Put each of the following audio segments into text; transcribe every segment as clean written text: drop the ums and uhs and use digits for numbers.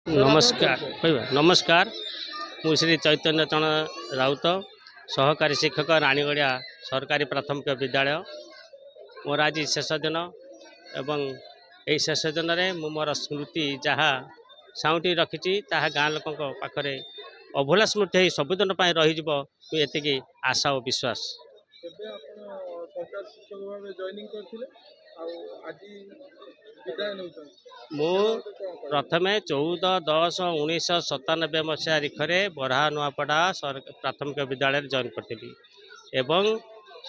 नमस्कार कहवा नमस्कार मु श्री चैतन्य चरण राउत सहकारी शिक्षक राणीगढ़िया सरकारी प्राथमिक विद्यालय मोर आज शेष दिन एवं यही शेष दिन में मोर स्मृति जहाँ साउंटी रखी गाँ लोकों पाखे अभूला स्मृति सबुदिन रही आशा और विश्वास। मु प्रथमे 14/10/1997 मसीह रिखरे बरहा नुआपड़ा प्राथमिक विद्यालय जॉइन करी एवं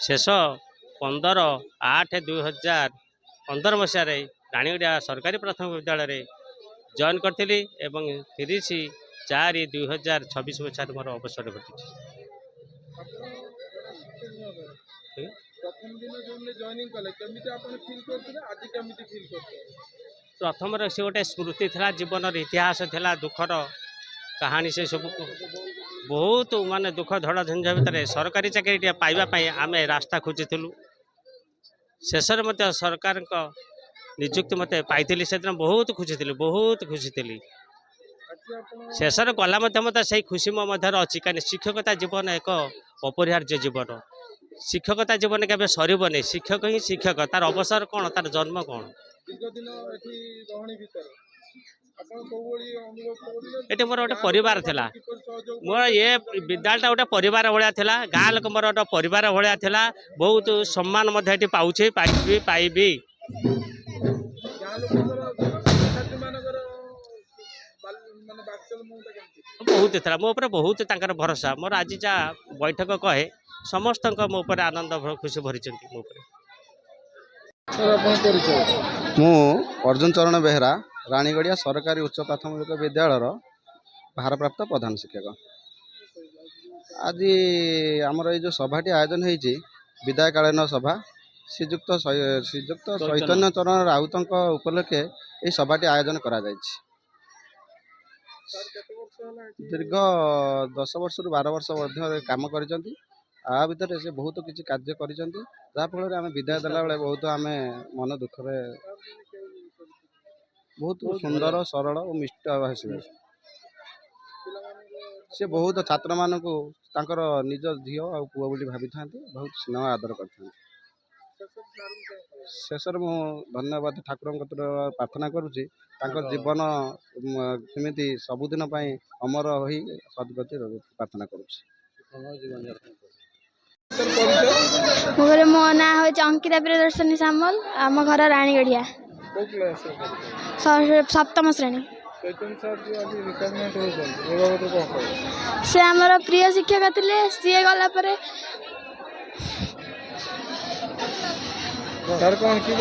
शेष 15/8/2015 मसीह राणीगढ़िया सरकारी प्राथमिक विद्यालय जॉइन करी एवं 30/4/2026 मसीह मोर अवसर घटी। प्रथम से गोटे स्मृति था जीवन इतिहास था दुखर कहानी से सब बहुत माने दुख धड़ा झंझा भितर सरकारी चाकरी पाइबापी आम रास्ता खोजीलु शेष सरकार निजुक्ति मत पाई से दिन बहुत खुशी थी शेष गला मत से खुशी मो अच्छी कहीं शिक्षकता जीवन एक अपरिहार्य जीवन शिक्षकता जीवन के सरबनी शिक्षक ही शिक्षक तार अवसर कौन तार जन्म कौन ये मोर गोटे परिवार थिला मोर ये विद्यालय गोटे परिवार भाया थिला गाँ लोक मोर गोटे परिवार भाया थिला बहुत सम्मान पाउछे पाइबी बहुत था मो बहुत भरोसा मोर आज जा बैठक कहे समस्त मो आनंद खुशी भरी मो मु अर्जुन चरण बेहरा राणीगढ़िया सरकारी उच्च प्राथमिक विद्यालय भारप्राप्त प्रधान शिक्षक। आज आमर ये जो सभाटी आयोजन होती विदायकालीन सभा श्रीजुक्त चैतन्य चरण राउत उपलक्षे ये सभाटी आयोजन करा दीर्घ 10 वर्ष रु 12 वर्ष काम कर भितर से बहुत किसी कार्य कर आम विदाय देला बेले बहुत आम मन दुख बहुत सुंदर सरल और मिष्ट भाषी से बहुत छात्र मानक निज झी और पुआ बोली भावी था बहुत स्नेह आदर कर शेष मु धन्यवाद ठाकुर प्रार्थना करुच्ची जीवन केमी सबुदिन अमर हो सदगति प्रार्थना करुच्ची। मो ना हो अंकिता प्रियदर्शनी सामल आम घर राणीगढ़िया सप्तम श्रेणी से आमर प्रिय शिक्षक थे सी गला कौन की